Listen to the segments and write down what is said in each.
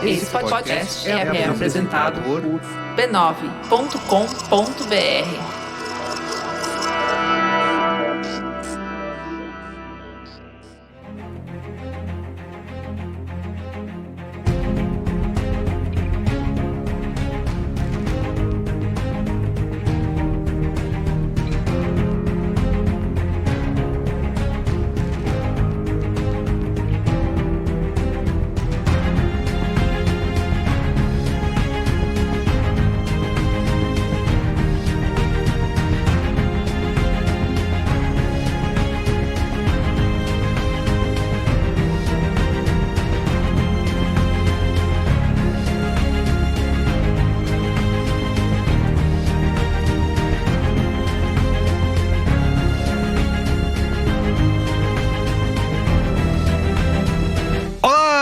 Esse podcast é apresentado por b9.com.br.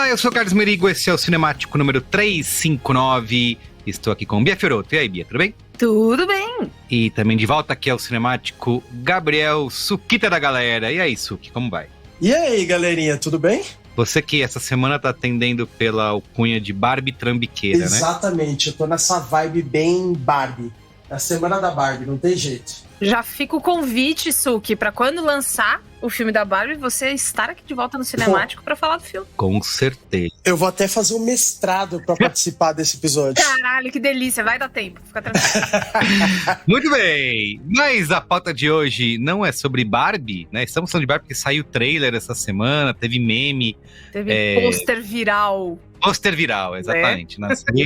Eu sou o Carlos Merigo, esse é o Cinemático número 359. Estou aqui com Bia Fiorotto. E aí, Bia, tudo bem? Tudo bem. E também de volta aqui ao Cinemático, Gabriel Suquita da galera. E aí, Suki, como vai? E aí, galerinha, tudo bem? Você que essa semana tá atendendo pela alcunha de Barbie Trambiqueira, né? Exatamente, eu tô nessa vibe bem Barbie. É a semana da Barbie, não tem jeito. Já fica o convite, Suki, pra quando lançar o filme da Barbie, você estar aqui de volta no Cinemático pra falar do filme. Com certeza. Eu vou até fazer um mestrado pra participar desse episódio. Caralho, que delícia, vai dar tempo, fica tranquilo. Muito bem, mas a pauta de hoje não é sobre Barbie, né? Estamos falando de Barbie porque saiu o trailer essa semana, teve meme. Teve pôster viral. Pôster viral, exatamente.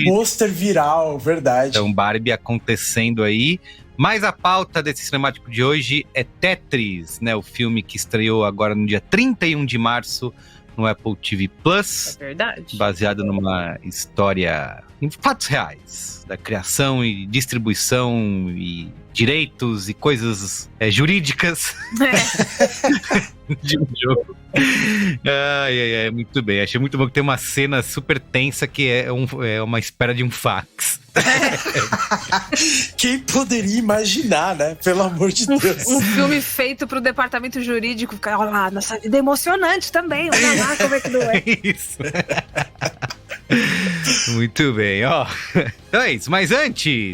Pôster viral, verdade. Então, Barbie acontecendo aí. Mas a pauta desse cinemático de hoje é Tetris, né? O filme que estreou agora no dia 31 de março no Apple TV Plus. É verdade. Baseado numa história em fatos reais, da criação e distribuição e direitos e coisas jurídicas de um jogo. Muito bem. Achei muito bom que tem uma cena super tensa que é uma espera de um fax. Quem poderia imaginar, né? Pelo amor de Deus. Um filme feito pro departamento jurídico. Olha lá, nossa vida é emocionante também. Olha lá como é que não é. Isso. Muito bem, ó. Então é isso, mas antes,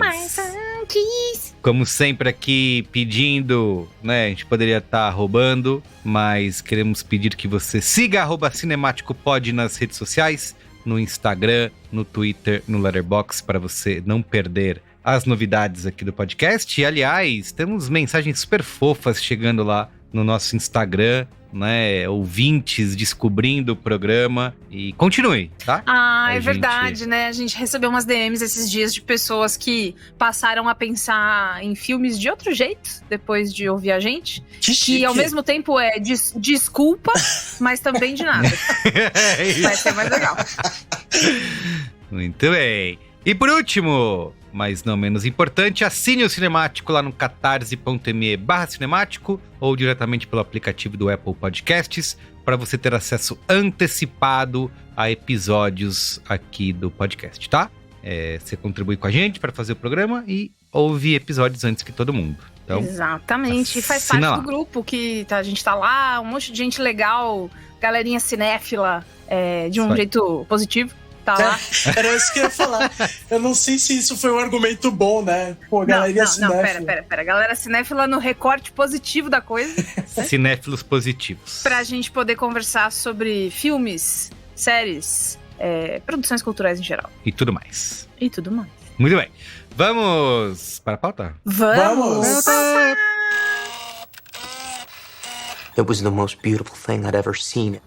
como sempre aqui pedindo, né? A gente poderia estar roubando, mas queremos pedir que você siga @cinemáticopod nas redes sociais, no Instagram, no Twitter, no Letterboxd, para você não perder as novidades aqui do podcast. E, aliás, temos mensagens super fofas chegando lá no nosso Instagram, né? Ouvintes descobrindo o programa. E continue, tá? É verdade, né? A gente recebeu umas DMs esses dias de pessoas que passaram a pensar em filmes de outro jeito depois de ouvir a gente. Que ao mesmo tempo é desculpa, mas também de nada. Vai ser mais legal. Muito bem. E por último, mas não menos importante, assine o Cinemático lá no catarse.me/cinemático ou diretamente pelo aplicativo do Apple Podcasts para você ter acesso antecipado a episódios aqui do podcast, tá? Você contribui com a gente para fazer o programa e ouve episódios antes que todo mundo. Então, exatamente, e faz parte do grupo que a gente tá lá, um monte de gente legal, galerinha cinéfila, de um jeito positivo. Tá lá. Era isso que eu ia falar. Eu não sei se isso foi um argumento bom, né? Pô, galerinha cinéfila. Não, pera. Galera cinéfila no recorte positivo da coisa. Cinéfilos positivos. Pra gente poder conversar sobre filmes, séries, produções culturais em geral. E tudo mais. Muito bem. Vamos para a pauta? Vamos! It was the most beautiful thing I'd ever seen.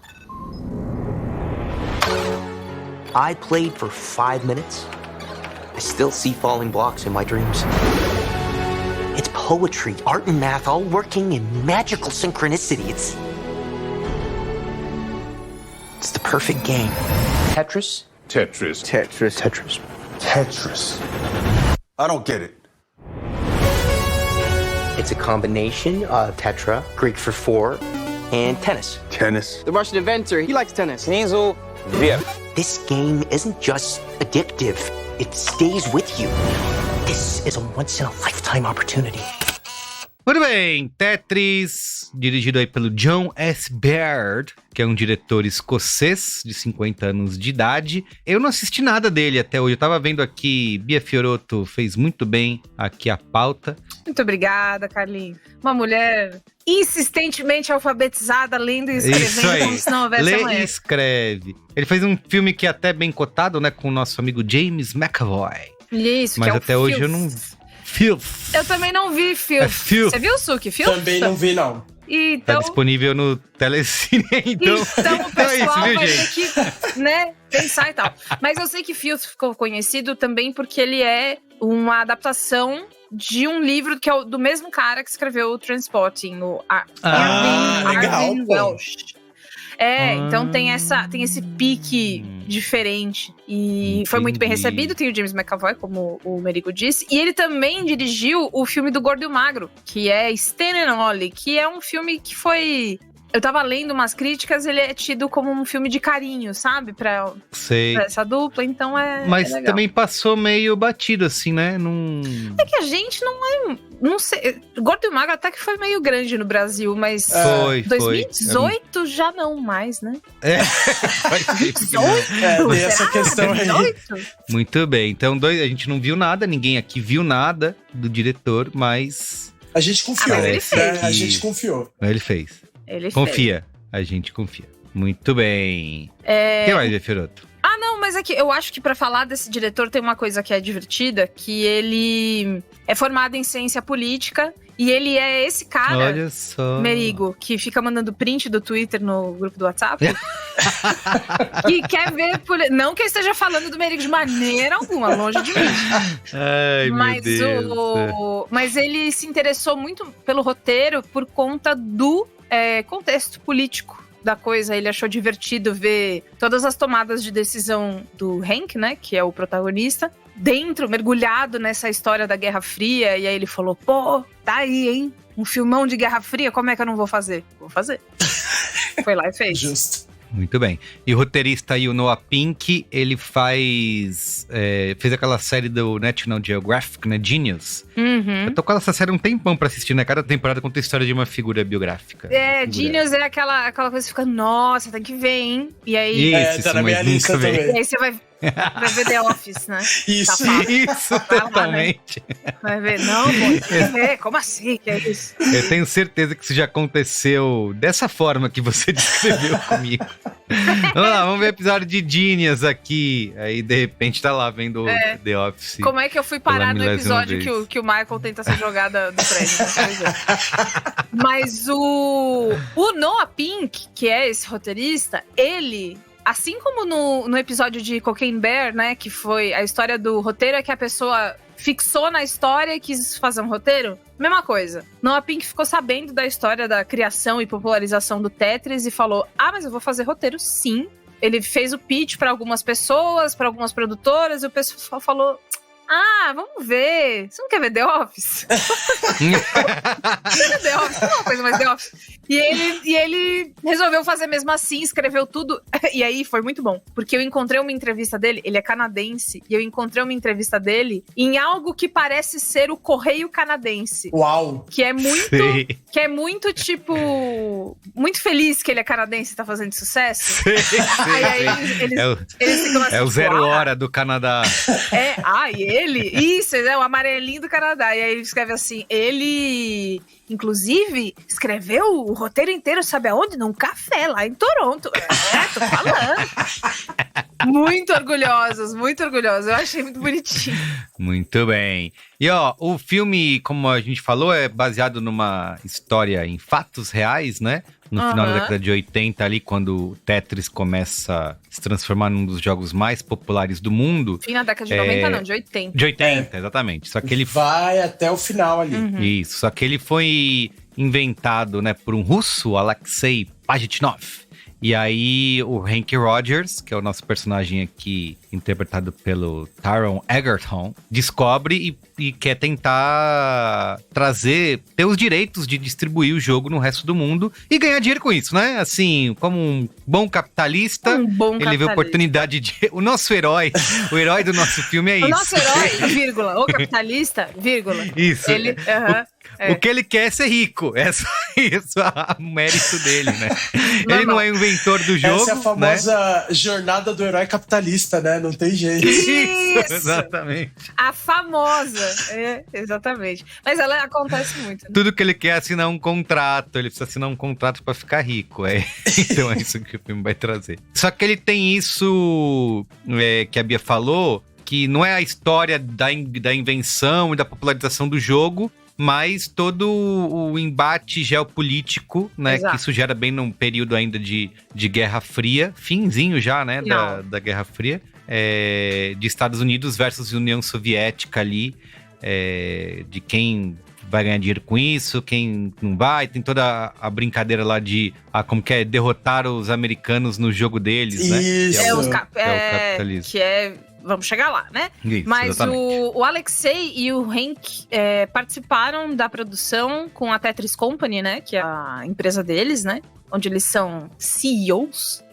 I played for 5 minutes. I still see falling blocks in my dreams. It's poetry, art and math all working in magical synchronicity. It's the perfect game. Tetris? Tetris. Tetris. Tetris. Tetris. I don't get it. It's a combination of tetra, Greek for four, and tennis. Tennis. The Russian inventor, he likes tennis. Hazel, Vip. This game isn't just addictive, it stays with you. This is a once-in-a-lifetime opportunity. Muito bem, Tetris, dirigido aí pelo John S. Baird, que é um diretor escocês de 50 anos de idade. Eu não assisti nada dele até hoje. Eu tava vendo aqui, Bia Fiorotto fez muito bem aqui a pauta. Muito obrigada, Carlinhos. Uma mulher insistentemente alfabetizada, lendo e escrevendo como se não houvesse amanhã. Lê e escreve. Ele fez um filme que é até bem cotado, né, com o nosso amigo James McAvoy. Isso, mas que é até o hoje Filth. eu não... Filth. Eu também não vi Filth. É Filth. Você viu, Suki? Filth? Também não vi, não. Tá Então, disponível no Telecine, então. o pessoal é isso, viu, vai gente? ter que, né, pensar e tal. Mas eu sei que Filth ficou conhecido também porque ele é uma adaptação de um livro que é do mesmo cara que escreveu o Trainspotting, o legal, Irving pô. Welsh. Então tem esse pique diferente. E foi muito bem Entendi. recebido. Tem o James McAvoy, como o Merigo disse. E ele também dirigiu o filme do Gordo e o Magro, que é Stan and Ollie, que é um filme que foi... Eu tava lendo umas críticas, ele é tido como um filme de carinho, sabe? Pra Sei. essa dupla, então é Mas é legal. também passou meio batido, assim, né? É que a gente não sei. Gordo e o Magro até que foi meio grande no Brasil, mas Foi. 2018 já não mais, né? Foi. 18? Tem essa questão aí. 18? Muito bem. Então, a gente não viu nada, ninguém aqui viu nada do diretor, mas A gente confiou. mas ele fez. A gente confiou. ele fez. Ele fez. Confia. A gente confia. Muito bem. O que mais, Bia Fiorotto? Ah, não, mas é que eu acho que pra falar desse diretor tem uma coisa que é divertida, que ele é formado em ciência política e ele é esse cara, Olha só. Merigo, que fica mandando print do Twitter no grupo do WhatsApp, que quer ver... Não que eu esteja falando do Merigo de maneira alguma, longe de mim. Ai, Mas, meu Deus. mas ele se interessou muito pelo roteiro por conta do contexto político da coisa. Ele achou divertido ver todas as tomadas de decisão do Hank, né, que é o protagonista, mergulhado nessa história da Guerra Fria. E aí ele falou, pô, tá aí, hein? Um filmão de Guerra Fria, como é que eu não vou fazer? Vou fazer. Foi lá e fez. Justo. Muito bem. E o roteirista aí, o Noah Pink, ele fez aquela série do National Geographic, né, Genius. Uhum. Eu tô com essa série um tempão pra assistir, né? Cada temporada conta a história de uma figura biográfica. Genius é aquela coisa que fica, nossa, tem que ver, hein? E aí... Isso, tá na minha mas nunca lista vi. também. E aí você vai ver The Office, né? Isso. Safado. Isso, totalmente. Vai ver, não, pô, tem que ver. Como assim? Que é isso? Eu tenho certeza que isso já aconteceu dessa forma que você descreveu comigo. Vamos lá, vamos ver o episódio de Genius aqui. Aí, de repente, tá lá vendo The Office. Como é que eu fui parar Pela no milésima episódio vez. que o Michael tenta ser jogada do prédio? Né? Pois é. Mas o Noah Pink, que é esse roteirista, ele... Assim como no episódio de Cocaine Bear, né, que foi a história do roteiro, é que a pessoa fixou na história e quis fazer um roteiro, mesma coisa. Noah Pink ficou sabendo da história da criação e popularização do Tetris e falou, mas eu vou fazer roteiro sim. Ele fez o pitch para algumas pessoas, para algumas produtoras, e o pessoal falou... vamos ver. Você não quer ver The Office? The Office, não é uma coisa mais The Office. E ele resolveu fazer mesmo assim, escreveu tudo. E aí foi muito bom. Porque eu encontrei uma entrevista dele, ele é canadense, e eu encontrei uma entrevista dele em algo que parece ser o Correio Canadense. Uau. Que é muito, Sei. que é muito, tipo, muito feliz que ele é canadense e tá fazendo sucesso. Aí eles ficam assim, É o Zero "Uau." Hora do Canadá. E ele? Isso, é o amarelinho do Canadá. E aí ele escreve assim, ele... Inclusive, escreveu o roteiro inteiro, sabe aonde? Num café lá em Toronto. Tô falando. Muito orgulhosos, muito orgulhosos. Eu achei muito bonitinho. Muito bem. E o filme, como a gente falou, é baseado numa história em fatos reais, né? No final da década de 80 ali, quando o Tetris começa a se transformar num dos jogos mais populares do mundo. Fim na década de 90 não, de 80. De 80, exatamente. Só que ele vai até o final ali. Isso, só que ele foi inventado, né, por um russo, Alexei Pajitnov. E aí o Hank Rogers, que é o nosso personagem aqui, interpretado pelo Taron Egerton, descobre e quer tentar ter os direitos de distribuir o jogo no resto do mundo e ganhar dinheiro com isso, né? Assim, como um bom capitalista, ele vê a oportunidade de... O nosso herói, o herói do nosso filme é isso. O nosso herói, vírgula, o capitalista, vírgula. Isso. Ele, O que ele quer é ser rico. É só isso o mérito dele, né? Ele não é inventor do jogo, essa é a famosa jornada do herói capitalista, né? Não tem jeito. Isso, exatamente. A famosa. Exatamente. Mas ela acontece muito. Né? Tudo que ele quer é assinar um contrato. Ele precisa assinar um contrato pra ficar rico. Então é isso que o filme vai trazer. Só que ele tem isso que a Bia falou, que não é a história da invenção e da popularização do jogo, mas todo o embate geopolítico, né? Exato. Que isso gera bem num período ainda de Guerra Fria, finzinho já, né? Da Guerra Fria, de Estados Unidos versus União Soviética ali, de quem vai ganhar dinheiro com isso, quem não vai. Tem toda a brincadeira lá de como que é derrotar os americanos no jogo deles, né? Isso. Que é o capitalismo. Vamos chegar lá, né? Isso, mas exatamente. o Alexei e o Hank participaram da produção com a Tetris Company, né? Que é a empresa deles, né? Onde eles são CEOs.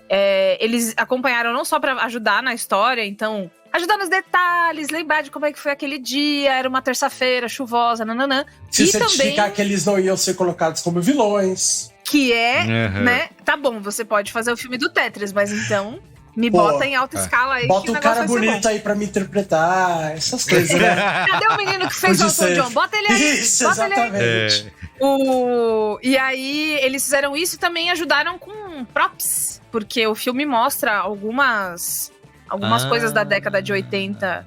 Eles acompanharam não só para ajudar na história, então... Ajudar nos detalhes, lembrar de como é que foi aquele dia, era uma terça-feira chuvosa, nananã. Se e certificar também, que eles não iam ser colocados como vilões. que é, Uhum. né? Tá bom, você pode fazer o filme do Tetris, mas então... Me bota em alta escala aí. Bota que um negócio cara vai ser bonito bom. aí pra me interpretar, essas coisas, né? Cadê o menino que fez o Elton John? Bota ele aí. Isso, bota ele aí. exatamente. E aí, eles fizeram isso e também ajudaram com props. Porque o filme mostra algumas coisas da década de 80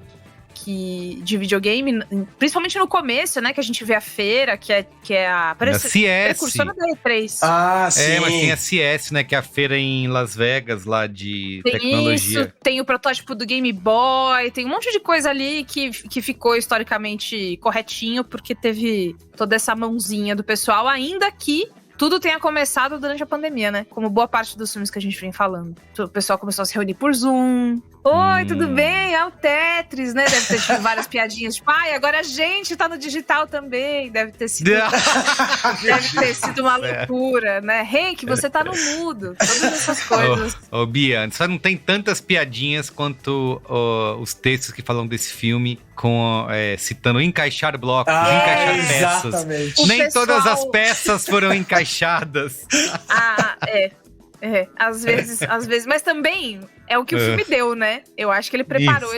de videogame, principalmente no começo, né? Que a gente vê a feira, que é a precursora da E3. Ah, sim. Mas tem a CS, né? Que é a feira em Las Vegas, lá de Tem tecnologia. isso, tem o protótipo do Game Boy, tem um monte de coisa ali que ficou historicamente corretinho, porque teve toda essa mãozinha do pessoal, ainda que tudo tenha começado durante a pandemia, né? Como boa parte dos filmes que a gente vem falando. O pessoal começou a se reunir por Zoom. Oi, tudo bem? É o Tetris, né? Deve ter tido várias piadinhas. Tipo, agora a gente tá no digital também. Deve ter sido uma loucura, né? Hank, você tá no mudo. Todas essas coisas. Ô, Bia, só não tem tantas piadinhas quanto os textos que falam desse filme, citando encaixar blocos, encaixar peças. Exatamente. Nem todas as peças foram encaixadas. Às vezes, mas também é o que o filme deu, né? Eu acho que ele preparou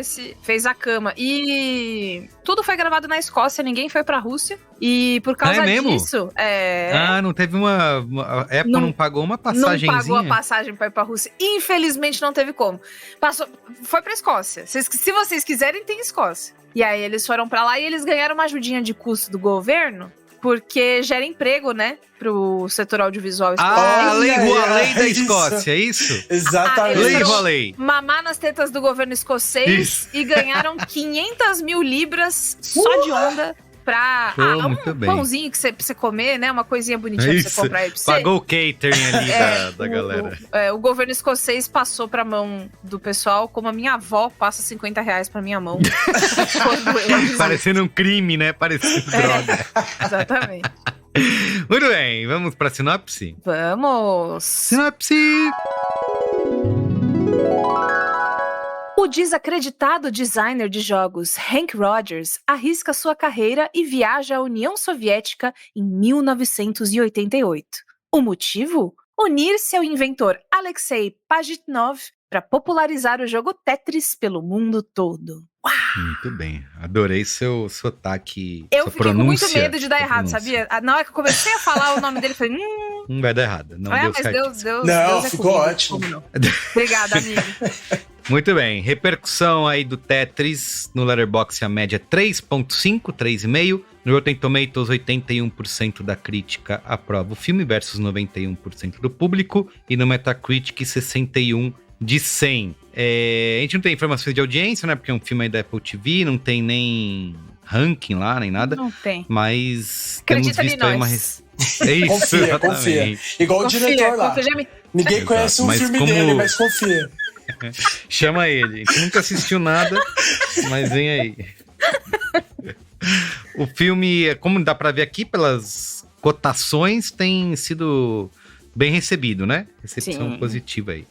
fez a cama. E tudo foi gravado na Escócia, ninguém foi pra Rússia. E por causa disso... não teve a Apple não pagou uma passagenzinha? Não pagou a passagem pra ir pra Rússia. Infelizmente não teve como. Foi pra Escócia. Se vocês quiserem, tem Escócia. E aí eles foram pra lá e eles ganharam uma ajudinha de custo do governo, porque gera emprego, né? Pro setor audiovisual escocês. A lei da Escócia, é isso? Exatamente. Lei. Mamar nas tetas do governo escocês e ganharam 500 mil libras só de onda pra pãozinho que você comer, né? Uma coisinha bonitinha pra você comprar aí pra você. Pagou o catering ali da galera. O governo escocês passou pra mão do pessoal, como a minha avó passa R$50 pra minha mão. Parecendo um crime, né? Parecendo droga. Exatamente. Muito bem, vamos pra sinopse? Vamos! Sinopse! O desacreditado designer de jogos Hank Rogers arrisca sua carreira e viaja à União Soviética em 1988. O motivo? Unir-se ao inventor Alexei Pajitnov para popularizar o jogo Tetris pelo mundo todo. Uau! Muito bem, adorei seu sotaque. Eu fiquei com muito medo de dar errado, sabia? Na hora que eu comecei a falar o nome dele, eu falei... Não vai dar errado. Não, deu certo. Deus ficou ótimo. Obrigada, amigo. Muito bem, repercussão aí do Tetris no Letterboxd, a média 3.5, 3,5. No Rotten Tomatoes, 81% da crítica aprova o filme versus 91% do público. E no Metacritic, 61 de 100. A gente não tem informações de audiência, né? Porque é um filme aí da Apple TV, não tem nem ranking lá, nem nada. Não tem. Mas acredita temos visto aí uma... É isso, confia. Igual o diretor lá. Ninguém conhece um filme dele, mas confia. Chama ele. A gente nunca assistiu nada, mas vem aí. O filme, como dá pra ver aqui pelas cotações, tem sido bem recebido, né? recepção Sim. positiva aí.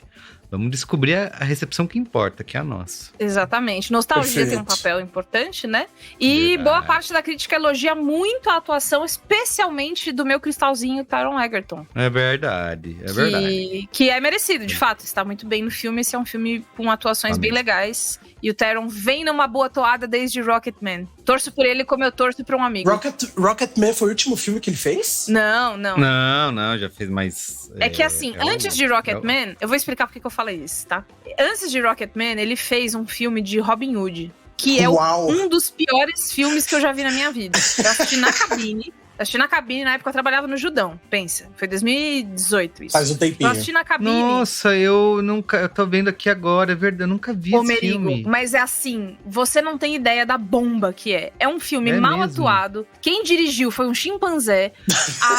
Vamos descobrir a recepção que importa, que é a nossa. Exatamente. Nostalgia tem um papel importante, né? E Verdade. boa parte da crítica elogia muito a atuação, especialmente do meu cristalzinho Taron Egerton. É verdade. Que é merecido, de fato. Está muito bem no filme. Esse é um filme com atuações bem legais. E o Taron vem numa boa toada desde Rocketman. Torço por ele como eu torço por um amigo. Rocketman foi o último filme que ele fez? Não. Não, já fez mais... É que assim, antes de Rocketman, eu vou explicar por que eu falei isso, tá? Antes de Rocketman, ele fez um filme de Robin Hood, que é um dos piores filmes que eu já vi na minha vida. Eu assisti na cabine. Na época eu trabalhava no Judão, pensa. Foi 2018 isso. Faz um tempinho. Eu assisti na cabine. Nossa, eu tô vendo aqui agora, é verdade, eu nunca vi esse filme. Mas é assim, você não tem ideia da bomba que é. É um filme mal atuado. Quem dirigiu foi um chimpanzé.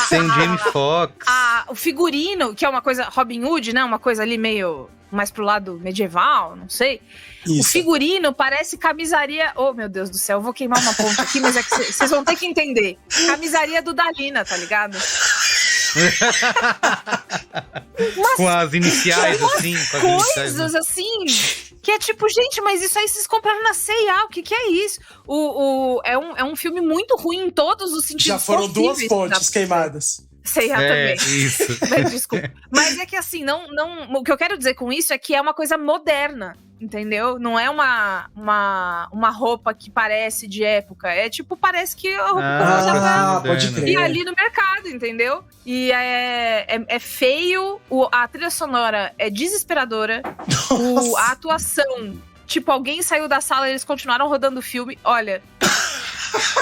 Tem o Jamie Foxx. O figurino, que é uma coisa Robin Hood, né? Uma coisa ali meio mais pro lado medieval, não sei. Isso. O figurino parece camisaria... Oh, meu Deus do céu, eu vou queimar uma ponta aqui, mas é que vocês vão ter que entender. Camisaria do Dalina, tá ligado? Com as iniciais, assim. Com as coisas assim... Que é tipo, gente, mas isso aí vocês compraram na C&A, o que é isso? É um filme muito ruim em todos os sentidos. Já foram duas pontes queimadas. C&A também. Isso. Desculpa. Mas é que assim, o que eu quero dizer com isso é que é uma coisa moderna, entendeu? Não é uma roupa que parece de época. É tipo, parece que a roupa pode crer. E ali no mercado, entendeu? E é feio, a trilha sonora é desesperadora, a atuação, tipo, alguém saiu da sala e eles continuaram rodando o filme. Olha...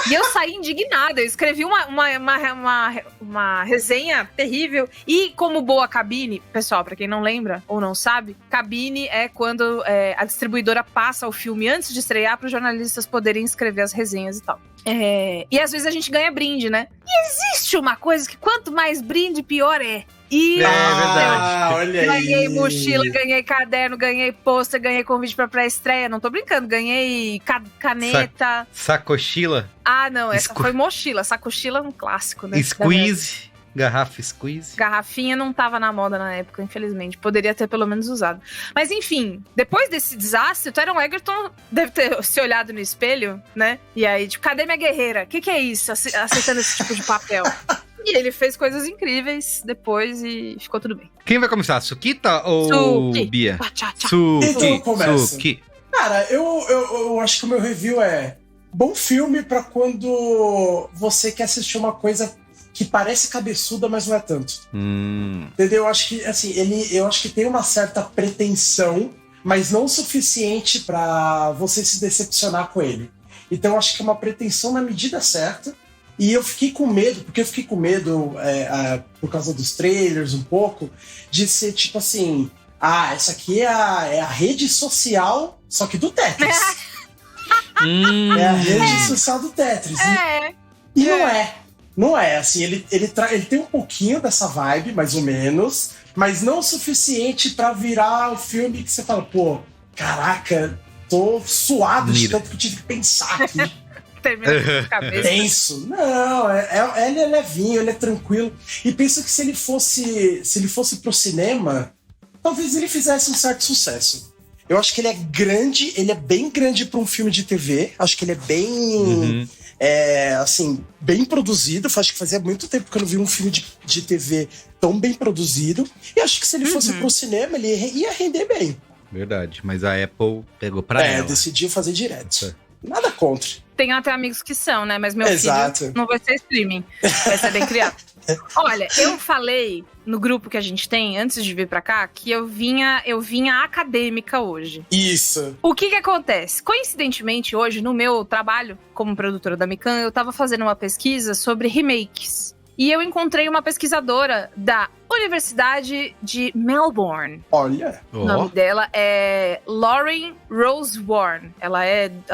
E eu saí indignada, eu escrevi uma resenha terrível. E como boa cabine, pessoal, pra quem não lembra ou não sabe, cabine é quando a distribuidora passa o filme antes de estrear para os jornalistas poderem escrever as resenhas e tal. E às vezes a gente ganha brinde, né? E existe uma coisa que quanto mais brinde, pior é. E verdade. Olha aí. Ganhei mochila, ganhei caderno, ganhei pôster, ganhei convite pra pré-estreia. Não tô brincando, ganhei caneta. Sacochila? Ah, não, essa foi mochila. Sacochila é um clássico, né? Squeeze. Garrafa squeeze. Garrafinha não tava na moda na época, infelizmente. Poderia ter pelo menos usado. Mas enfim, depois desse desastre, o Taron Egerton deve ter se olhado no espelho, né? E aí, tipo, cadê minha guerreira? O que é isso? Aceitando esse tipo de papel. E ele fez coisas incríveis depois e ficou tudo bem. Quem vai começar? Sukita ou Bia? Então eu começo. Suki. Cara, eu acho que o meu review é bom filme pra quando você quer assistir uma coisa que parece cabeçuda, mas não é tanto. Entendeu? Eu acho que, assim, eu acho que tem uma certa pretensão, mas não o suficiente pra você se decepcionar com ele. Então eu acho que é uma pretensão na medida certa. E eu fiquei com medo, por causa dos trailers um pouco, de ser tipo assim, essa aqui é a rede social, só que do Tetris. É a rede social do Tetris. E não é. Não é, assim, ele tem um pouquinho dessa vibe, mais ou menos, mas não o suficiente pra virar o filme que você fala, pô, caraca, tô suado de tanto que eu tive que pensar aqui. Tenso. Não, ele é levinho, ele é tranquilo. E penso que se ele fosse pro cinema, talvez ele fizesse um certo sucesso. Eu acho que ele é grande, ele é bem grande pra um filme de TV. Acho que ele é bem... assim, bem produzido. Acho que fazia muito tempo que eu não vi um filme de TV tão bem produzido. E acho que se ele fosse pro cinema, ele ia render bem. Verdade, mas a Apple pegou pra ela. Decidiu fazer direto. Nada contra. Tenho até amigos que são, né? Mas meu filho não vai ser streaming. Vai ser bem criado. Olha, eu falei no grupo que a gente tem, antes de vir pra cá, que eu vinha acadêmica hoje. Isso. O que acontece? Coincidentemente, hoje, no meu trabalho como produtora da Mikan, eu tava fazendo uma pesquisa sobre remakes. E eu encontrei uma pesquisadora da Universidade de Melbourne. Olha. O nome dela é Lauren Rose Warren. Ela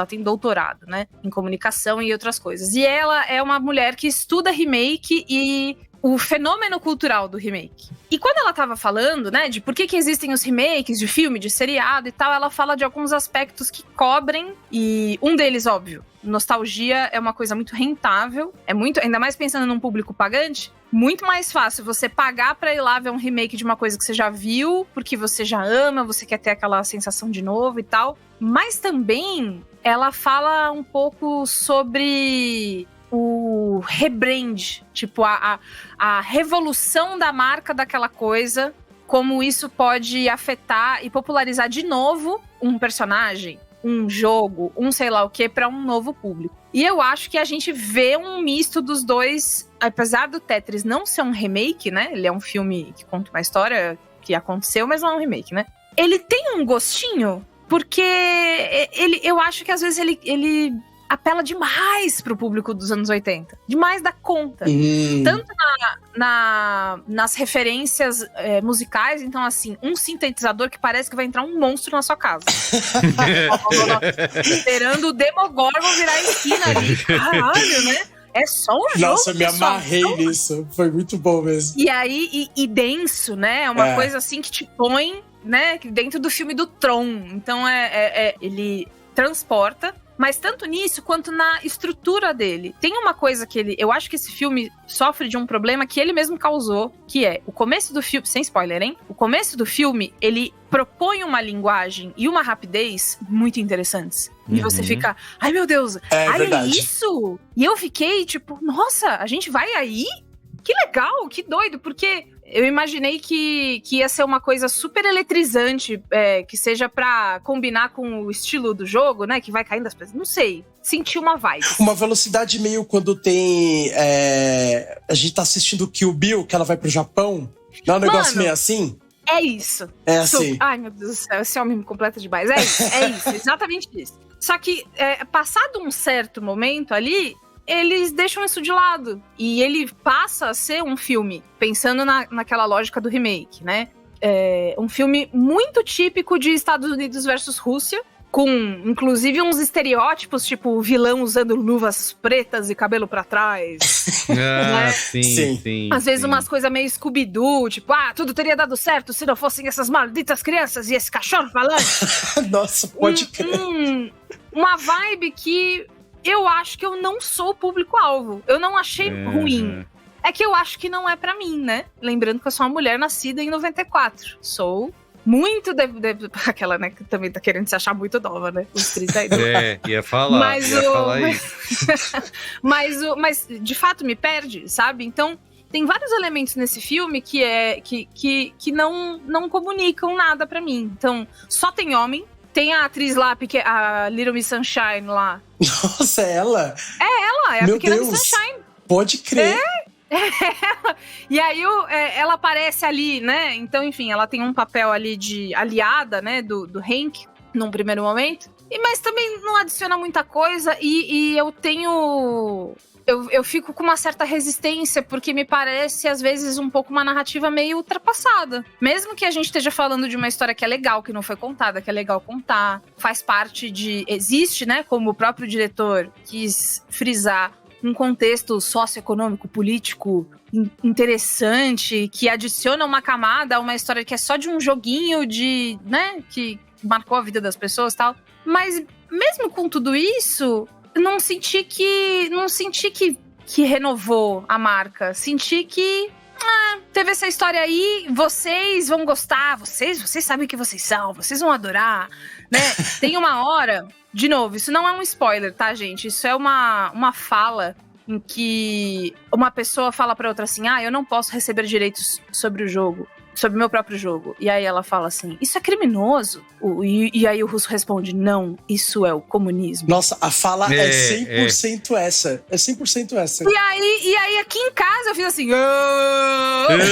tem doutorado, né? Em comunicação e outras coisas. E ela é uma mulher que estuda remake e o fenômeno cultural do remake. E quando ela tava falando, né, de por que existem os remakes de filme, de seriado e tal, ela fala de alguns aspectos que cobrem, e um deles, óbvio, nostalgia é uma coisa muito rentável, é muito, ainda mais pensando num público pagante, muito mais fácil você pagar pra ir lá ver um remake de uma coisa que você já viu, porque você já ama, você quer ter aquela sensação de novo e tal. Mas também ela fala um pouco sobre o rebrand, tipo, a revolução da marca daquela coisa, como isso pode afetar e popularizar de novo um personagem, um jogo, um sei lá o que, para um novo público. E eu acho que a gente vê um misto dos dois, apesar do Tetris não ser um remake, né? Ele é um filme que conta uma história que aconteceu, mas não é um remake, né? Ele tem um gostinho, porque eu acho que às vezes ele apela demais pro público dos anos 80. Demais da conta. Tanto nas referências musicais, então assim, um sintetizador que parece que vai entrar um monstro na sua casa. Esperando o Demogorgon virar a esquina ali. Caralho, né? É só um jogo. Nossa, eu me amarrei nisso. Foi muito bom mesmo. E aí, e denso, né? É uma coisa assim que te põe, né? Dentro do filme do Tron. Então, ele transporta. Mas tanto nisso quanto na estrutura dele. Tem uma coisa que eu acho que esse filme sofre de um problema que ele mesmo causou, que é o começo do filme, sem spoiler, hein? O começo do filme, ele propõe uma linguagem e uma rapidez muito interessantes. E você fica, ai meu Deus, é isso? E eu fiquei tipo, nossa, a gente vai aí? Que legal, que doido, porque eu imaginei que ia ser uma coisa super eletrizante, que seja pra combinar com o estilo do jogo, né? Que vai caindo as coisas. Não sei. Senti uma vibe. Uma velocidade meio quando tem... a gente tá assistindo Kill Bill, que ela vai pro Japão. Não é um negócio meio assim? É isso. É assim. Ai, meu Deus do céu, esse homem me completa demais. É isso, exatamente isso. Só que, passado um certo momento ali, eles deixam isso de lado. E ele passa a ser um filme, pensando naquela lógica do remake, né? Um filme muito típico de Estados Unidos versus Rússia, com, inclusive, uns estereótipos, tipo o vilão usando luvas pretas e cabelo pra trás. Né? Sim. Às vezes umas coisas meio Scooby-Doo, tipo, tudo teria dado certo se não fossem essas malditas crianças e esse cachorro falando. Nossa, pode crer. Uma vibe que eu acho que eu não sou o público-alvo. Eu não achei ruim. É que eu acho que não é pra mim, né? Lembrando que eu sou uma mulher nascida em 94. Sou muito... aquela, né, que também tá querendo se achar muito nova, né? Os 32. Ia falar isso. Mas, de fato, me perde, sabe? Então, tem vários elementos nesse filme que não comunicam nada pra mim. Então, só tem homem. Tem a atriz lá, a Little Miss Sunshine lá. Nossa, é ela? É ela, é a Pequena Miss Sunshine. Pode crer. E aí ela aparece ali, né? Então, enfim, ela tem um papel ali de aliada, né? Do Hank, num primeiro momento. Mas também não adiciona muita coisa. E eu tenho... Eu fico com uma certa resistência, porque me parece, às vezes, um pouco uma narrativa meio ultrapassada. Mesmo que a gente esteja falando de uma história que é legal, que não foi contada, que é legal contar, faz parte de... Existe, né, como o próprio diretor quis frisar, um contexto socioeconômico, político interessante, que adiciona uma camada a uma história que é só de um joguinho de... né, que marcou a vida das pessoas e tal. Mas, mesmo com tudo isso... Não senti que renovou a marca. Senti que teve essa história aí, vocês vão gostar, vocês sabem o que vocês são, vocês vão adorar, né? Tem uma hora, de novo, isso não é um spoiler, tá, gente? Isso é uma fala em que uma pessoa fala pra outra assim, eu não posso receber direitos sobre o jogo. Sobre o meu próprio jogo. E aí ela fala assim, isso é criminoso? E aí o russo responde, não, isso é o comunismo. Nossa, a fala é 100% essa. É 100% essa. E aí aqui em casa eu fiz assim... Ai, meu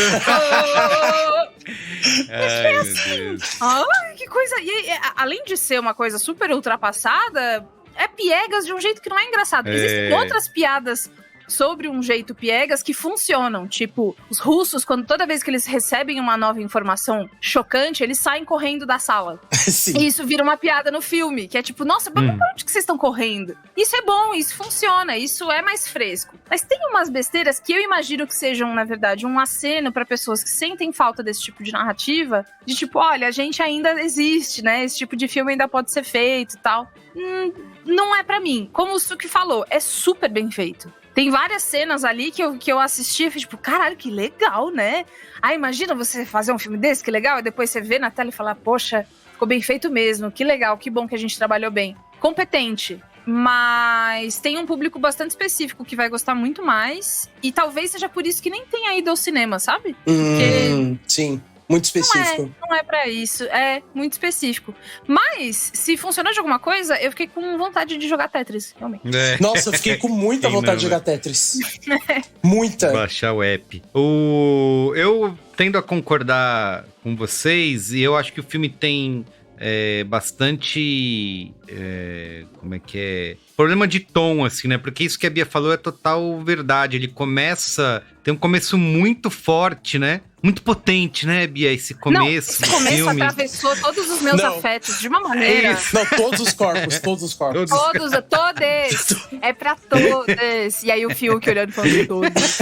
Deus. Ai, que coisa... E, além de ser uma coisa super ultrapassada, é piegas de um jeito que não é engraçado. Existem outras piadas sobre um jeito piegas que funcionam. Tipo, os russos, toda vez que eles recebem uma nova informação chocante, eles saem correndo da sala. Sim. E isso vira uma piada no filme, que é tipo, nossa, pra onde que vocês estão correndo? Isso é bom, isso funciona, isso é mais fresco. Mas tem umas besteiras que eu imagino que sejam, na verdade, um aceno pra pessoas que sentem falta desse tipo de narrativa, de tipo, olha, a gente ainda existe, né? Esse tipo de filme ainda pode ser feito e tal. Não é pra mim. Como o Suki falou, é super bem feito. Tem várias cenas ali que eu assisti e fiz tipo, caralho, que legal, né? Ah, imagina você fazer um filme desse, que legal, e depois você vê na tela e fala, poxa, ficou bem feito mesmo, que legal, que bom que a gente trabalhou bem. Competente, mas tem um público bastante específico que vai gostar muito mais, e talvez seja por isso que nem tenha ido ao cinema, sabe? Porque... Sim. Muito específico. Não é pra isso, é muito específico. Mas, se funcionou de alguma coisa, eu fiquei com vontade de jogar Tetris, realmente. Nossa, eu fiquei com muita vontade de jogar Tetris. Muita. Baixar o app. Eu tendo a concordar com vocês, e eu acho que o filme tem bastante... como é que é? Problema de tom, assim, né? Porque isso que a Bia falou é total verdade. Ele tem um começo muito forte, né? Muito potente, né, Bia? Esse começo. Esse começo atravessou todos os meus afetos de uma maneira. Não, todos os corpos. Todos. É pra todos. E aí o Fiuk olhando falando todos.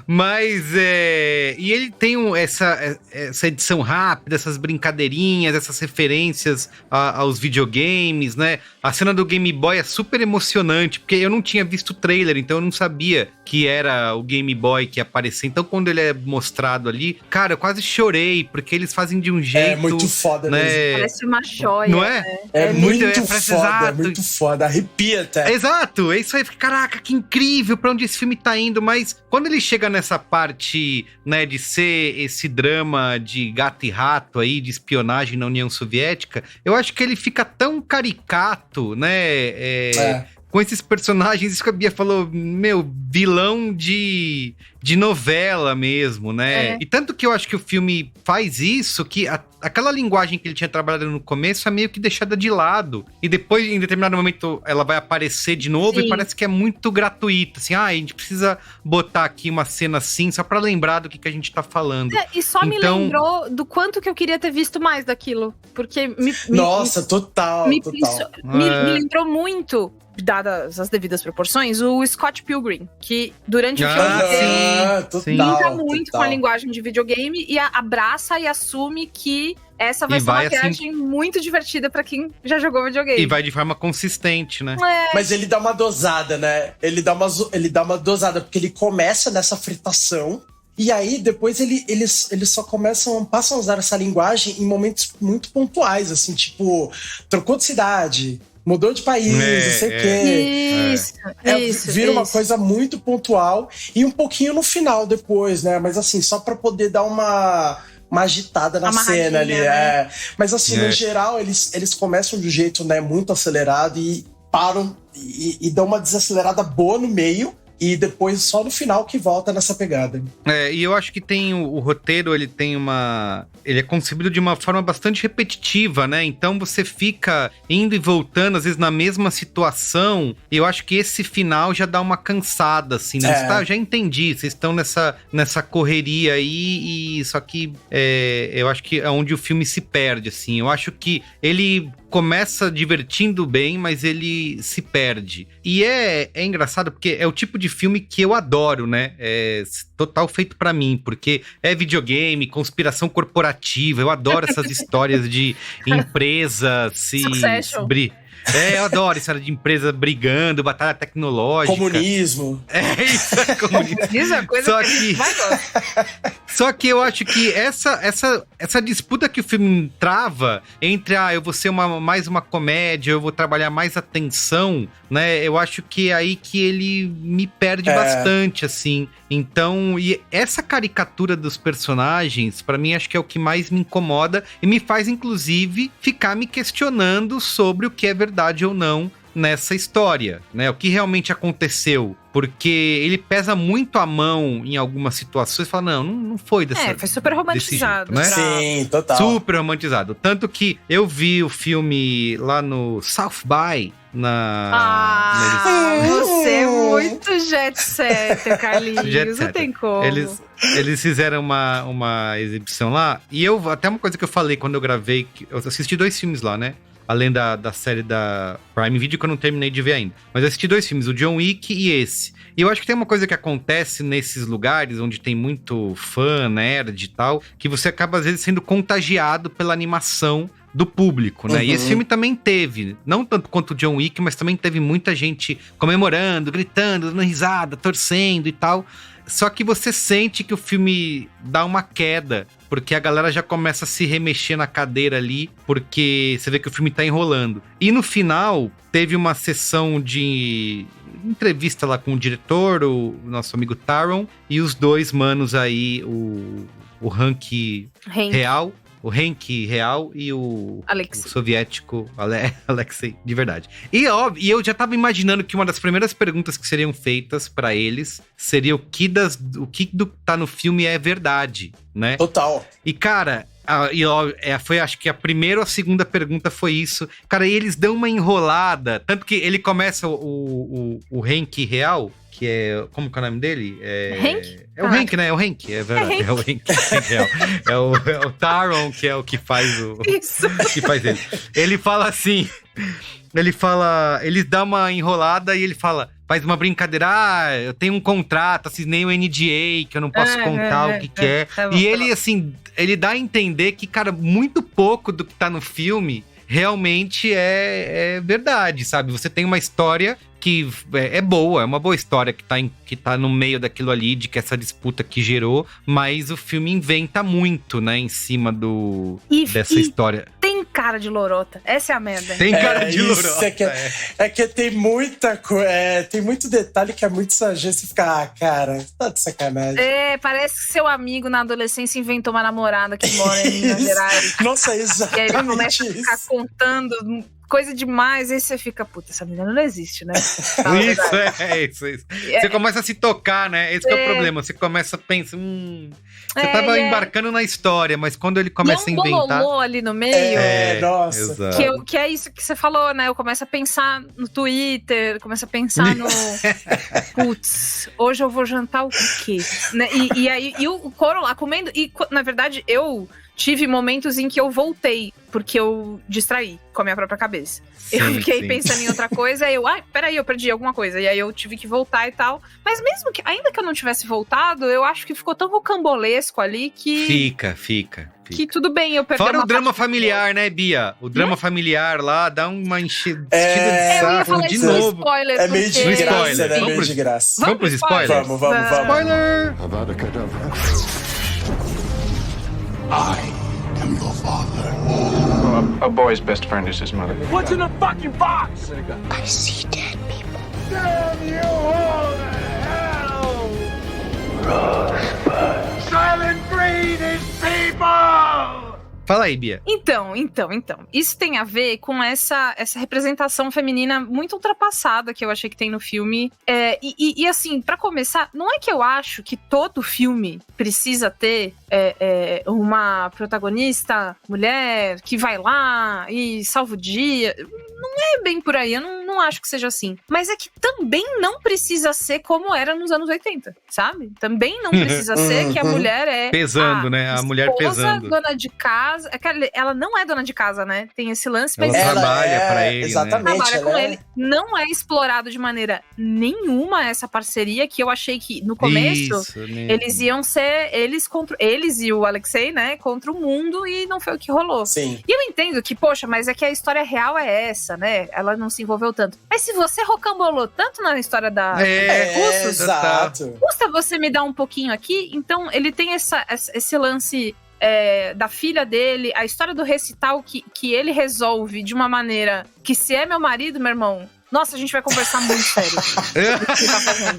Mas, e ele tem essa edição rápida, essas brincadeirinhas, essas referências aos videogames, né? A cena do Game Boy é super emocionante, porque eu não tinha visto o trailer, então eu não sabia que era o Game Boy que ia aparecer. Então, quando ele é mostrado ali, cara, eu quase chorei, porque eles fazem de um jeito... É muito foda, né? mesmo. Parece uma joia. Não é? Né? É muito foda, muito foda. Arrepia até. Exato, é isso aí. Caraca, que incrível pra onde esse filme tá indo. Mas quando ele chega nessa parte, né, de ser esse drama de gato e rato aí, de espionagem na União Soviética, eu acho que ele fica tão caricato, né? Com esses personagens, isso que a Bia falou, vilão de novela mesmo, né? E tanto que eu acho que o filme faz isso, que aquela linguagem que ele tinha trabalhado no começo é meio que deixada de lado. E depois, em determinado momento, ela vai aparecer de novo. Sim. E parece que é muito gratuito. Assim, a gente precisa botar aqui uma cena assim, só pra lembrar do que a gente tá falando. E só me lembrou do quanto que eu queria ter visto mais daquilo. Porque total. Me lembrou muito, dadas as devidas proporções, o Scott Pilgrim, que durante o filme brinca muito com a linguagem de videogame e abraça e assume que essa vai ser uma viagem muito divertida pra quem já jogou videogame. E vai de forma consistente, né? Mas ele dá uma dosada, né? Ele dá uma dosada, porque ele começa nessa fritação. E aí, depois, eles só passam a usar essa linguagem em momentos muito pontuais, assim, tipo, trocou de cidade, mudou de país, não sei o quê. Isso. Vira uma coisa muito pontual e um pouquinho no final depois, né? Mas assim, só pra poder dar uma agitada na cena ali. Né? Mas assim, no geral, eles começam de um jeito, né, muito acelerado e param e dão uma desacelerada boa no meio. E depois só no final que volta nessa pegada. E eu acho que tem o roteiro, ele é concebido de uma forma bastante repetitiva, né? Então você fica indo e voltando, às vezes, na mesma situação. E eu acho que esse final já dá uma cansada, assim, né? Já entendi, vocês estão nessa correria aí, e só que eu acho que é onde o filme se perde, assim. Eu acho que ele começa divertindo bem, mas ele se perde. E é engraçado, porque é o tipo de filme que eu adoro, né? É total feito pra mim, porque é videogame, conspiração corporativa, eu adoro essas histórias de empresas eu adoro história de empresa brigando, batalha tecnológica. Comunismo. Isso é comunismo. Isso é coisa que a gente vai gostar. Só que eu acho que essa disputa que o filme trava entre, eu vou ser mais uma comédia, eu vou trabalhar mais a tensão, né? Eu acho que é aí que ele me perde bastante, assim. Então, e essa caricatura dos personagens, pra mim, acho que é o que mais me incomoda e me faz, inclusive, ficar me questionando sobre o que é verdade ou não nessa história, né? O que realmente aconteceu. Porque ele pesa muito a mão em algumas situações e fala, não foi dessa... foi super romantizado. Jeito, né? Sim, total. Super romantizado. Tanto que eu vi o filme lá no South by, Você é muito jet setter, Carlinhos. Jet setter. Não tem como. Eles fizeram uma exibição lá, e até uma coisa que eu falei quando eu gravei, eu assisti 2 filmes lá, né? Além da série da Prime Video, que eu não terminei de ver ainda. Mas eu assisti 2 filmes, o John Wick e esse. E eu acho que tem uma coisa que acontece nesses lugares, onde tem muito fã, nerd e tal, que você acaba, às vezes, sendo contagiado pela animação do público, né? E esse filme também teve, não tanto quanto o John Wick, mas também teve muita gente comemorando, gritando, dando risada, torcendo e tal. Só que você sente que o filme dá uma queda, porque a galera já começa a se remexer na cadeira ali, porque você vê que o filme tá enrolando. E no final, teve uma sessão de entrevista lá com o diretor, o nosso amigo Taron, e os 2 manos aí, o Hank Real... O Hank real e o soviético Alexei, de verdade. E eu já tava imaginando que uma das primeiras perguntas que seriam feitas pra eles seria o que tá no filme é verdade, né? Total. E, cara... foi, acho que a primeira ou a segunda pergunta foi isso. Cara, e eles dão uma enrolada. Tanto que ele começa o Hank real, que é... Como que é o nome dele? Hank? É o Hank, né? É o Hank, é verdade. É o Hank real. É o Taron, que é o que faz Isso. que faz ele. Ele fala assim... Ele dá uma enrolada e ele fala... Faz uma brincadeira, eu tenho um contrato, assinei um NDA, que eu não posso contar o que é. E ele, assim, ele dá a entender que, cara, muito pouco do que tá no filme realmente é verdade, sabe? Você tem uma história que é boa, é uma boa história que tá no meio daquilo ali, de que essa disputa que gerou, mas o filme inventa muito, né, em cima dessa história. Tem cara de lorota, essa é a merda. Tem cara de lorota. É que tem muita coisa, tem muito detalhe que é muito exagero, você fica, cara, tá de sacanagem. Parece que seu amigo na adolescência inventou uma namorada que mora em Minas Gerais. Nossa, exatamente. E aí ele começa a ficar contando coisa demais, aí você fica, puta, essa menina não existe, né? Isso. Você começa a se tocar, né? Esse que é o problema. Você começa a pensar, você tava embarcando na história, mas quando ele começa a inventar... bololô ali no meio. Nossa. Exato. Que é isso que você falou, né? Eu começo a pensar no Twitter, começo a pensar no... Putz, hoje eu vou jantar o quê? Né? E aí, o Coro lá comendo... E, na verdade, eu tive momentos em que eu voltei, porque eu distraí com a minha própria cabeça. Eu fiquei pensando em outra coisa, e peraí, eu perdi alguma coisa. E aí eu tive que voltar e tal. Mas mesmo que, ainda que eu não tivesse voltado, eu acho que ficou tão rocambolesco ali que... Fica. Que tudo bem eu perder. Fora o drama familiar, né, Bia? O drama familiar lá dá uma enchida de saco. Eu ia falar de isso novo. Spoiler, é meio de graça, né? Vamos Meio de graça. Vamos pros spoilers? Vamos. Spoiler! I am your father. A boy's best friend is his mother. What's in the fucking box? I see dead people. Damn you all to hell! Rosebud. Silent Breed is people! Fala aí, Bia. Então. Isso tem a ver com essa representação feminina muito ultrapassada que eu achei que tem no filme. E assim, pra começar, não é que eu acho que todo filme precisa ter uma protagonista mulher que vai lá e salva o dia. Não é bem por aí, eu não acho que seja assim. Mas é que também não precisa ser como era nos anos 80, sabe? Também não precisa ser que a mulher é... Pesando, né? A mulher pesando. Dona de casa. Ela não é dona de casa, né? Tem esse lance, mas... Ela trabalha pra ele, exatamente, né? Trabalha com ele. Não é explorado de maneira nenhuma essa parceria, que eu achei que no começo eles iam ser... Eles e o Alexei, né? Contra o mundo, e não foi o que rolou. Sim. E eu entendo que, poxa, mas é que a história real é essa, né? Ela não se envolveu tanto. Mas se você rocambolou tanto na história da Russos, exato. custa você me dar um pouquinho aqui? Então, ele tem esse lance da filha dele, a história do recital que ele resolve de uma maneira que, se é meu marido, meu irmão, Nossa, a gente vai conversar muito sério.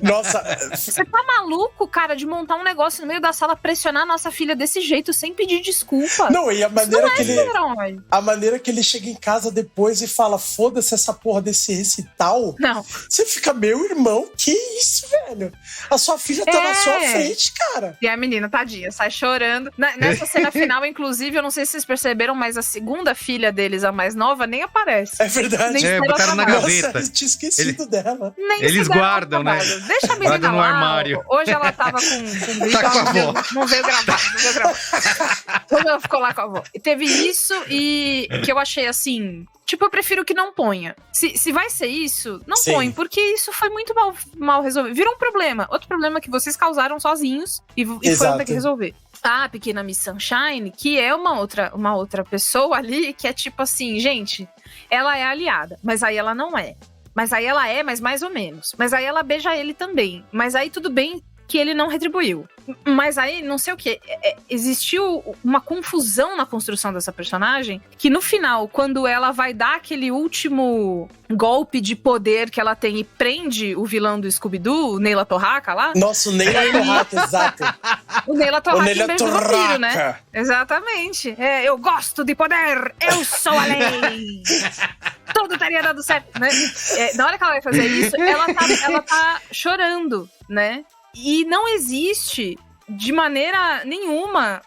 Nossa. Você tá maluco, cara, de montar um negócio no meio da sala, pressionar a nossa filha desse jeito, sem pedir desculpa? Não, e a maneira que ele chega em casa depois e fala, foda-se essa porra desse recital. Não. Você fica, meu irmão, que isso, velho? A sua filha tá na sua frente, cara. E a menina, tadinha, sai chorando. Nessa cena final, inclusive, eu não sei se vocês perceberam, mas a segunda filha deles, a mais nova, nem aparece. É verdade. Botaram na gaveta. Nossa, eu tinha esquecido dela. Eles guardam, né? Deixa a menina no lá. armário. Hoje ela tava com bicho, Tá com a avó. não veio gravar. Quando ela ficou lá com a avó. E teve isso e que eu achei assim... Tipo, eu prefiro que não ponha. Se vai ser isso, não põe, porque isso foi muito mal resolvido. Virou um problema. Outro problema que vocês causaram sozinhos e foram ter que resolver. A pequena Miss Sunshine, que é uma outra pessoa ali, que é tipo assim, gente, ela é aliada, mas aí ela não é. Mas aí ela é, mas mais ou menos. Mas aí ela beija ele também. Mas aí tudo bem que ele não retribuiu. Mas aí, não sei o que, existiu uma confusão na construção dessa personagem, que no final, quando ela vai dar aquele último golpe de poder que ela tem e prende o vilão do Scooby-Doo, o Neila Torraca lá. Nossa, o Neila Torraca, exato. O Neila Torraca em vez do vampiro, né? Torraca. Exatamente. Eu gosto de poder, eu sou a lei. Tudo estaria dando certo, né? Na hora que ela vai fazer isso, ela tá chorando, né? E não existe, de maneira nenhuma,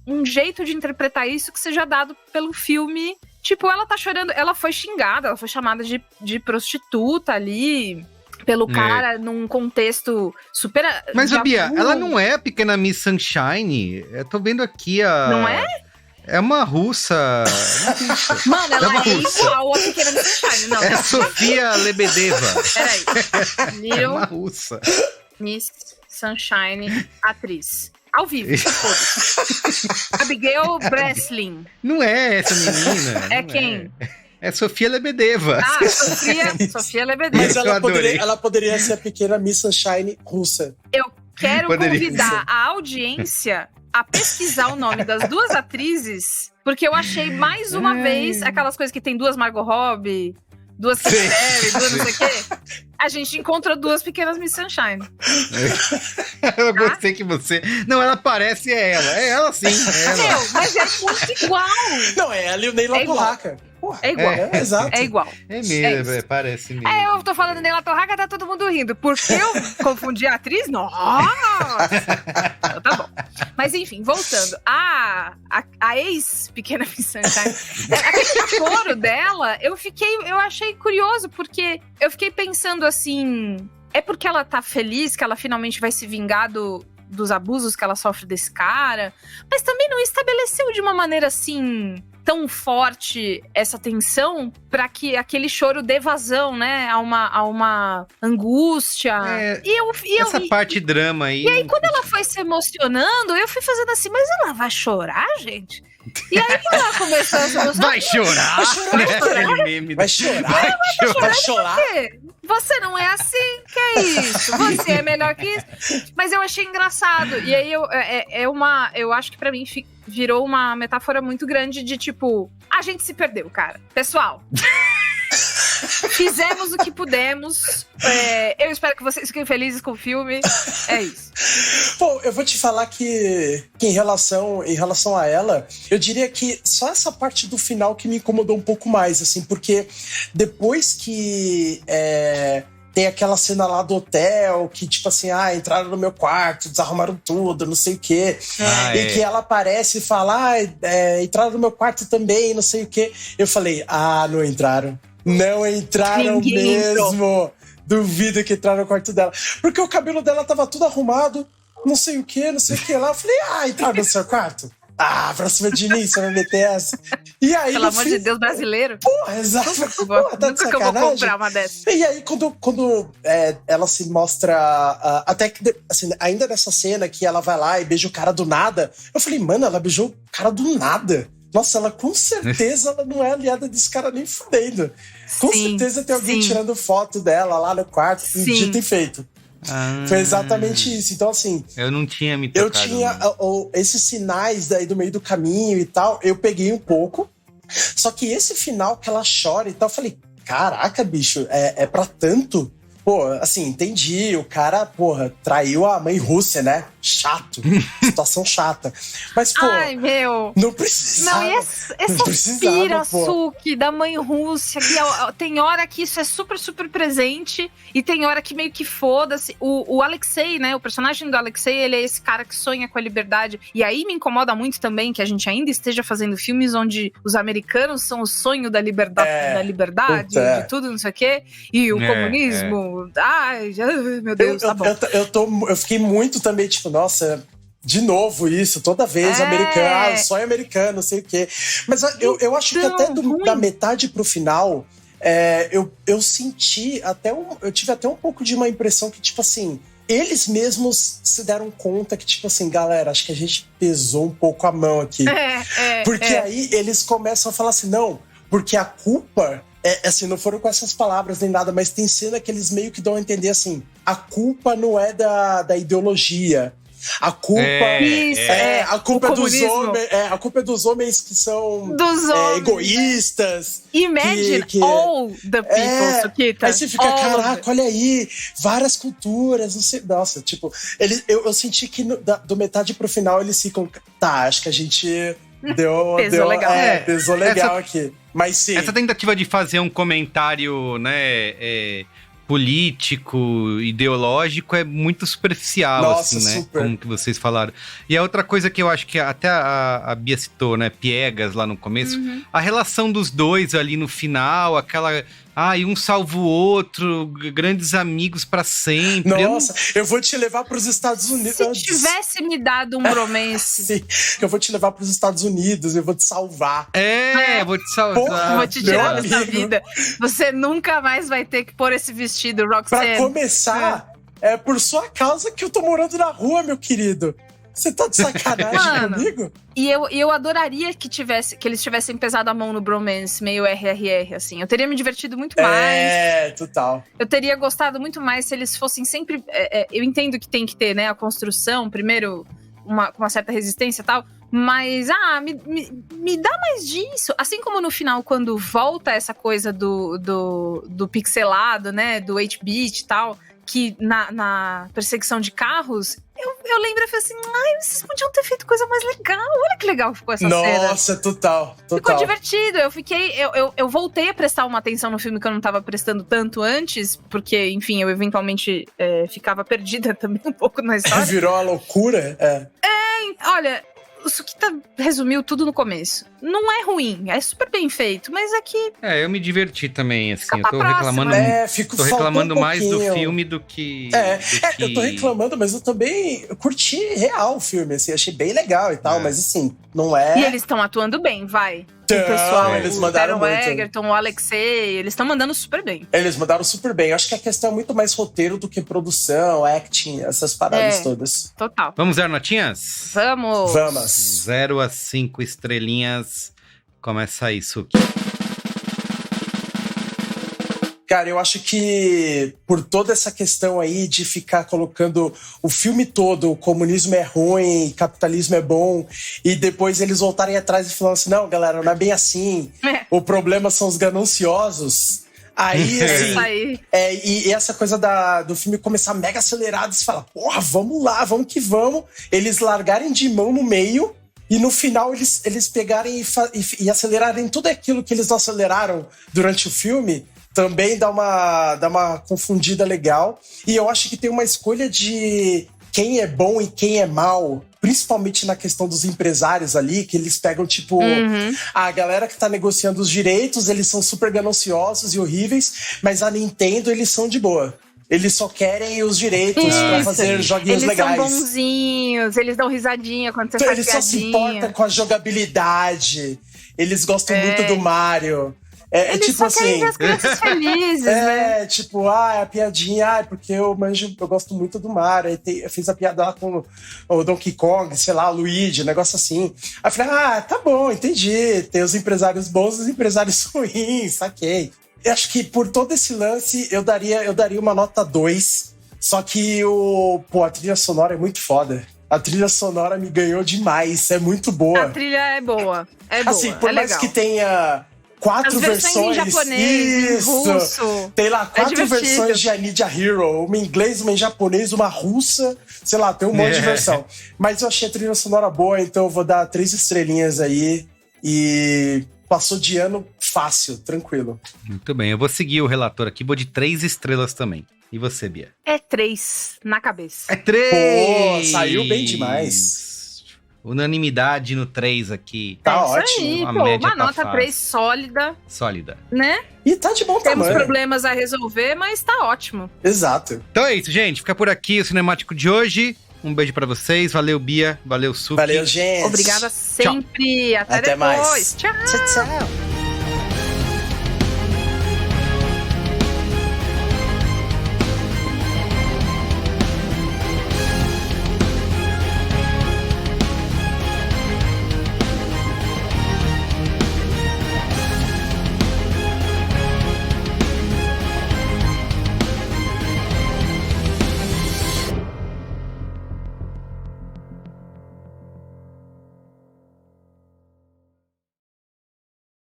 um jeito de interpretar isso que seja dado pelo filme. Tipo, ela tá chorando, ela foi xingada, ela foi chamada de prostituta ali, pelo cara, num contexto super... Mas, Bia, ela não é a pequena Miss Sunshine? Eu tô vendo aqui a... Não é? É uma russa. Mano, ela é igual a pequena Miss Sunshine. Não, é Sofia Lebedeva. Peraí. É uma russa. Miss Sunshine, atriz. Ao vivo, todos. Abigail Breslin. Não é essa menina. É quem? É Sofia Lebedeva. Sofia Lebedeva. Mas ela poderia ser a pequena Miss Sunshine russa. Eu quero convidar a audiência a pesquisar o nome das duas atrizes, porque eu achei mais uma vez aquelas coisas que tem duas Margot Robbie, duas Katy Perry, duas não sei o quê. A gente encontra duas pequenas Miss Sunshine. Eu gostei que você... Não, ela parece ela. É ela sim. É ela. Mas é muito igual. Não, é ela e o Neila Torraca. É igual. Exato. É igual. É mesmo, parece mesmo. Eu tô falando Neila Torraca, tá todo mundo rindo. Porque eu confundi a atriz? Nossa! Então, tá bom. Mas enfim, voltando. A ex-pequena Miss Sunshine, aquele choro dela, eu achei curioso, porque eu fiquei pensando assim, é porque ela tá feliz que ela finalmente vai se vingar dos abusos que ela sofre desse cara, mas também não estabeleceu de uma maneira assim... tão forte essa tensão pra que aquele choro dê vazão, né? A uma angústia. Essa parte drama aí. E aí, quando ela foi se emocionando, eu fui fazendo assim, mas ela vai chorar, gente? E aí que ela começou a se emocionar. Vai chorar? Vai chorar? Você não é assim, que é isso? Você é melhor que isso. Mas eu achei engraçado. E aí, eu acho que pra mim virou uma metáfora muito grande de tipo, a gente se perdeu, cara. Pessoal, fizemos o que pudemos. Eu espero que vocês fiquem felizes com o filme. É isso. Bom, eu vou te falar que em relação a ela, eu diria que só essa parte do final que me incomodou um pouco mais, assim, porque depois que tem aquela cena lá do hotel, que tipo assim, entraram no meu quarto, desarrumaram tudo, não sei o quê. Que ela aparece e fala, entraram no meu quarto também, não sei o quê. Eu falei, não entraram. Não entraram mesmo. Duvido que entraram no quarto dela. Porque o cabelo dela tava tudo arrumado, não sei o que lá. Eu falei, entraram no seu quarto? Pra cima de mim, você vai meter essa. E aí, pelo amor de Deus, brasileiro. Porra, exato. Tá de sacanagem. Que eu vou comprar uma dessas. E aí, quando ela se mostra... até que, assim, ainda nessa cena que ela vai lá e beija o cara do nada, eu falei, mano, ela beijou o cara do nada. Nossa, ela com certeza ela não é aliada desse cara nem fudendo. Com certeza tem alguém tirando foto dela lá no quarto. Dito e feito. Foi exatamente isso. Então, assim... Eu não tinha me tocado. Eu tinha esses sinais daí do meio do caminho e tal, eu peguei um pouco. Só que esse final que ela chora e tal, eu falei, caraca, bicho, é pra tanto? Pô, assim, entendi, o cara, porra, traiu a mãe Rússia, né? Chato, situação chata. Mas, pô, Ai, meu. não precisava. Não, e essa pira, Suki, da mãe Rússia, que tem hora que isso é super, super presente e tem hora que meio que foda-se. O Alexei, né, o personagem do Alexei, ele é esse cara que sonha com a liberdade. E aí me incomoda muito também que a gente ainda esteja fazendo filmes onde os americanos são o sonho da liberdade, de tudo, não sei o quê, e o comunismo... Ai, meu Deus, tá bom. Eu fiquei muito também, tipo, nossa, de novo isso, toda vez americano, sonho americano, não sei o quê. Mas eu acho que até da metade pro final, eu senti eu tive até um pouco de uma impressão que, tipo assim, eles mesmos se deram conta que, tipo assim, galera, acho que a gente pesou um pouco a mão aqui. Porque aí eles começam a falar assim, não, porque a culpa... assim, não foram com essas palavras nem nada, mas tem cena que eles meio que dão a entender assim, a culpa não é da ideologia. A culpa a culpa é dos homens, a culpa é dos homens que são egoístas. Imagine all the people, Suquita. Aí você fica, caraca, olha aí, várias culturas, não sei. Nossa, tipo, eu senti que do metade pro final eles ficam, tá, acho que a gente pesou legal. Pesou legal aqui. Mas sim. Essa tentativa de fazer um comentário, né, político, ideológico, é muito superficial. Nossa, assim, né? super. Como que vocês falaram. E a outra coisa que eu acho que até a Bia citou, né, piegas lá no começo, a relação dos dois ali no final, aquela... e um salva o outro, grandes amigos pra sempre. Nossa, eu vou te levar pros Estados Unidos. Se tivesse me dado um bromance. Sim, eu vou te levar pros Estados Unidos, eu vou te salvar. Vou te salvar. Porra, vou te tirar dessa vida. Você nunca mais vai ter que pôr esse vestido, Roxanne. Pra começar, é por sua causa que eu tô morando na rua, meu querido. Você tá de sacanagem comigo? E eu adoraria que eles tivessem pesado a mão no bromance, meio RRR, assim. Eu teria me divertido muito mais. Total. Eu teria gostado muito mais se eles fossem sempre... eu entendo que tem que ter, né, a construção, primeiro, uma certa resistência e tal, mas, me dá mais disso. Assim como no final, quando volta essa coisa do pixelado, né, do 8-bit e tal, que na perseguição de carros, eu lembro e falei assim, vocês podiam ter feito coisa mais legal. Olha que legal ficou essa cena. Nossa, total. Ficou divertido. Eu voltei a prestar uma atenção no filme que eu não tava prestando tanto antes, porque, enfim, eu eventualmente ficava perdida também um pouco na história. Virou a loucura? Olha... O Suquita resumiu tudo no começo. Não é ruim, é super bem feito, mas é que... eu me diverti também, assim. Fica eu tô reclamando, tô reclamando mais do filme do que... eu tô reclamando, mas eu também curti real o filme, assim. Achei bem legal e tal, mas assim, não é... E eles estão atuando bem, vai. O pessoal, eles mandaram o Egerton, o Alexei, eles estão mandando super bem. Eles mandaram super bem. Eu acho que a questão é muito mais roteiro do que produção, acting, essas paradas todas. Total. Vamos dar notinhas? Vamos. 0 a 5 estrelinhas. Começa aí, Suki. Cara, eu acho que por toda essa questão aí de ficar colocando o filme todo, o comunismo é ruim, o capitalismo é bom, e depois eles voltarem atrás e falarem assim, não, galera, não é bem assim, o problema são os gananciosos. Aí, assim, e essa coisa do filme começar mega acelerado, você fala, porra, vamos lá, vamos que vamos, eles largarem de mão no meio, e no final eles pegarem e acelerarem tudo aquilo que eles não aceleraram durante o filme, também dá uma confundida legal. E eu acho que tem uma escolha de quem é bom e quem é mal, principalmente na questão dos empresários ali, que eles pegam, tipo, a galera que tá negociando os direitos, eles são super gananciosos e horríveis, mas a Nintendo, eles são de boa. Eles só querem os direitos pra fazer joguinhos legais. Eles são bonzinhos, eles dão risadinha quando você faz piadinha. Eles só se importam com a jogabilidade. Eles gostam muito do Mario. Eles tipo só assim, querem ver as crianças felizes, né? Tipo, a piadinha, porque eu gosto muito do Mario. Aí eu fiz a piada lá com o Donkey Kong, sei lá, o Luigi, um negócio assim. Aí eu falei, tá bom, entendi. Tem os empresários bons e os empresários ruins, saquei. Eu acho que por todo esse lance, eu daria uma nota 2. Só que a trilha sonora é muito foda. A trilha sonora me ganhou demais, é muito boa. A trilha é boa, assim, por mais legal. que tenha 4 As versões em japonês, em russo. Tem lá 4 divertido. versões de I Need a Hero. Uma em inglês, uma em japonês, uma russa. Sei lá, tem um monte de versão. Mas eu achei a trilha sonora boa, então eu vou dar 3 estrelinhas aí. E passou de ano fácil, tranquilo. Muito bem, eu vou seguir o relator aqui, vou de 3 estrelas também. E você, Bia? É 3 na cabeça. É 3! Pô, saiu bem demais. Unanimidade no 3 aqui. Tá isso ótimo. aí, A pô, média uma tá nota fácil. 3 sólida, Sólida. né? E tá de bom Temos tamanho. problemas a resolver, mas tá ótimo. Exato. Então é isso, gente. Fica por aqui o Cinemático de hoje. Um beijo pra vocês. Valeu, Bia. Valeu, Suki. Valeu, gente. Obrigada sempre. Até Até depois. mais. Tchau. Tchau, tchau.